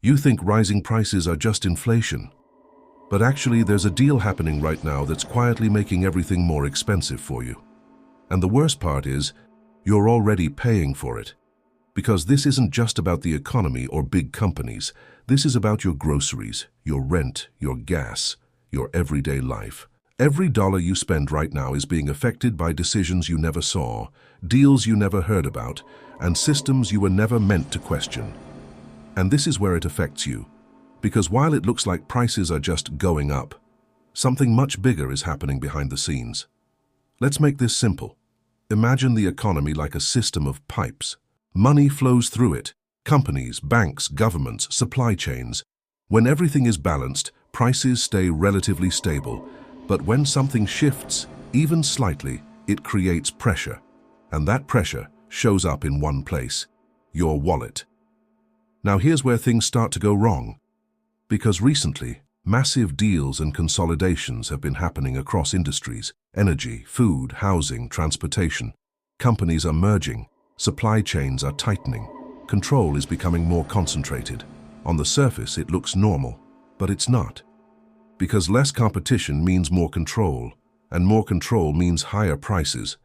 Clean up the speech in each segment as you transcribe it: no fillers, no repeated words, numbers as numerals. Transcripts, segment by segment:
You think rising prices are just inflation, but actually there's a deal happening right now that's quietly making everything more expensive for you. And the worst part is, you're already paying for it. Because this isn't just about the economy or big companies. This is about your groceries, your rent, your gas, your everyday life. Every dollar you spend right now is being affected by decisions you never saw, deals you never heard about, and systems you were never meant to question. And this is where it affects you. Because while it looks like prices are just going up, something much bigger is happening behind the scenes. Let's make this simple. Imagine the economy like a system of pipes. Money flows through it. Companies, banks, governments, supply chains. When everything is balanced, prices stay relatively stable. But when something shifts, even slightly, it creates pressure. And that pressure shows up in one place: your wallet. Now here's where things start to go wrong. Because recently, massive deals and consolidations have been happening across industries: energy, food, housing, transportation. Companies are merging. Supply chains are tightening. Control is becoming more concentrated. On the surface, it looks normal, but it's not. Because less competition means more control, and more control means higher prices.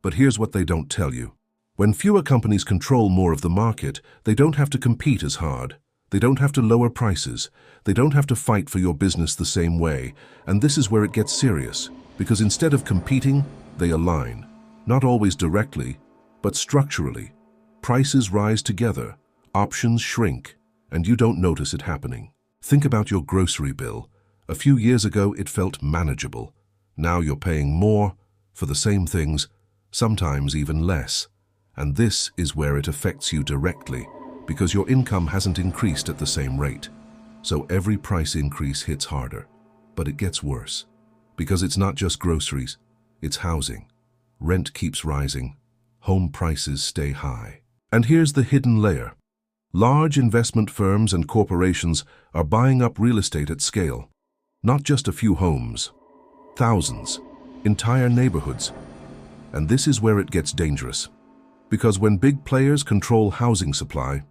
But here's what they don't tell you. When fewer companies control more of the market, they don't have to compete as hard. They don't have to lower prices. They don't have to fight for your business the same way. And this is where it gets serious. Because instead of competing, they align. Not always directly, but structurally. Prices rise together, options shrink, and you don't notice it happening. Think about your grocery bill. A few years ago, it felt manageable. Now you're paying more for the same things, sometimes even less. And this is where it affects you directly, because your income hasn't increased at the same rate. So every price increase hits harder. But it gets worse. Because it's not just groceries, it's housing. Rent keeps rising. Home prices stay high. And here's the hidden layer. Large investment firms and corporations are buying up real estate at scale. Not just a few homes. Thousands. Entire neighborhoods. And this is where it gets dangerous. Because when big players control housing supply,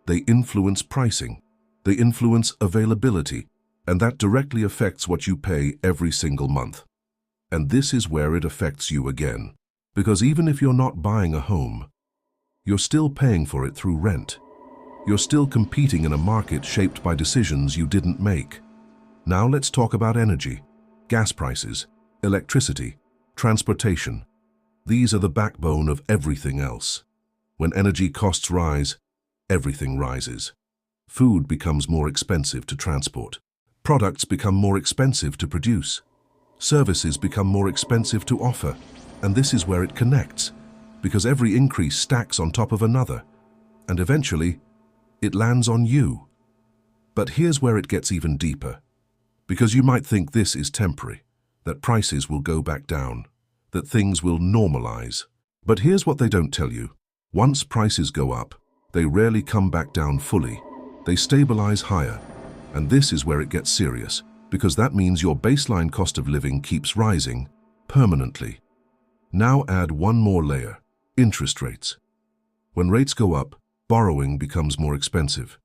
they influence pricing. They influence availability. And that directly affects what you pay every single month. And this is where it affects you again. Because even if you're not buying a home, you're still paying for it through rent. You're still competing in a market shaped by decisions you didn't make. Now let's talk about energy, gas prices, electricity, transportation. These are the backbone of everything else. When energy costs rise, everything rises. Food becomes more expensive to transport. Products become more expensive to produce. Services become more expensive to offer. And this is where it connects, because every increase stacks on top of another, and eventually, it lands on you. But here's where it gets even deeper, because you might think this is temporary, that prices will go back down, that things will normalize. But here's what they don't tell you. Once prices go up, they rarely come back down fully. They stabilize higher, and this is where it gets serious, because that means your baseline cost of living keeps rising permanently. Now add one more layer: interest rates. When rates go up, borrowing becomes more expensive.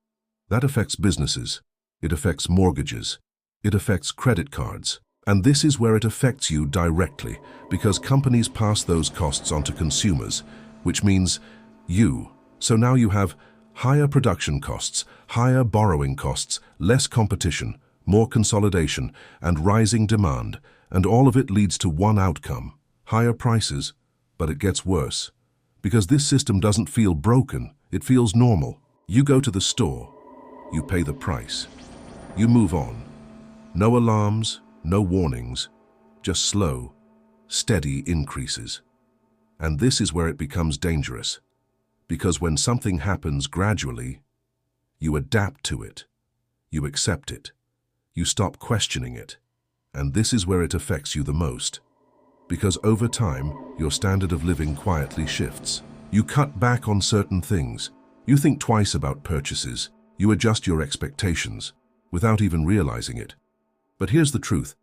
That affects businesses. It affects mortgages. It affects credit cards. And this is where it affects you directly, because companies pass those costs on to consumers, which means you. So now you have higher production costs, higher borrowing costs, less competition, more consolidation, and rising demand. And all of it leads to one outcome: higher prices. But it gets worse. Because this system doesn't feel broken, it feels normal. You go to the store, you pay the price, you move on. No alarms, no warnings, just slow, steady increases. And this is where it becomes dangerous. Because when something happens gradually, you adapt to it, you accept it, you stop questioning it. And this is where it affects you the most. Because over time, your standard of living quietly shifts. You cut back on certain things. You think twice about purchases. You adjust your expectations without even realizing it. But here's the truth.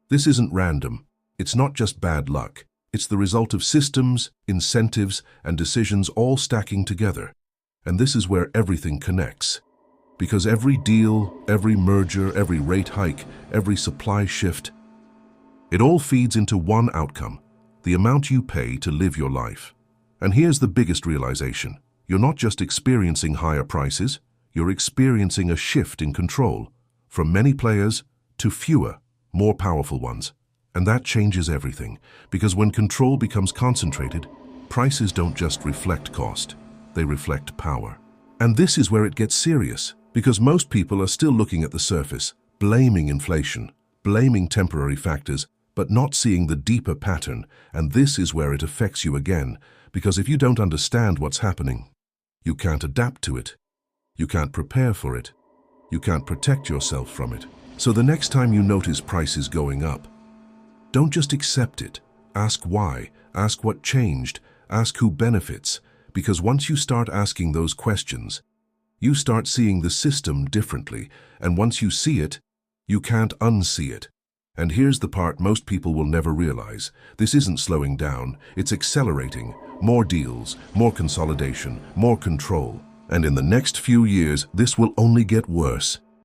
This isn't random. It's not just bad luck. It's the result of systems, incentives, and decisions all stacking together. And this is where everything connects. Because every deal, every merger, every rate hike, every supply shift, it all feeds into one outcome: the amount you pay to live your life. And here's the biggest realization. You're not just experiencing higher prices, you're experiencing a shift in control, from many players to fewer, more powerful ones. And that changes everything, because when control becomes concentrated, prices don't just reflect cost, they reflect power. And this is where it gets serious, because most people are still looking at the surface, blaming inflation, blaming temporary factors, but not seeing the deeper pattern. And this is where it affects you again, because if you don't understand what's happening, you can't adapt to it. You can't prepare for it. You can't protect yourself from it. So the next time you notice prices going up, don't just accept it. Ask why. Ask what changed. Ask who benefits. Because once you start asking those questions, you start seeing the system differently. And once you see it, you can't unsee it. And here's the part most people will never realize. This isn't slowing down, it's accelerating. More deals, more consolidation, more control. And in the next few years, this will only get worse.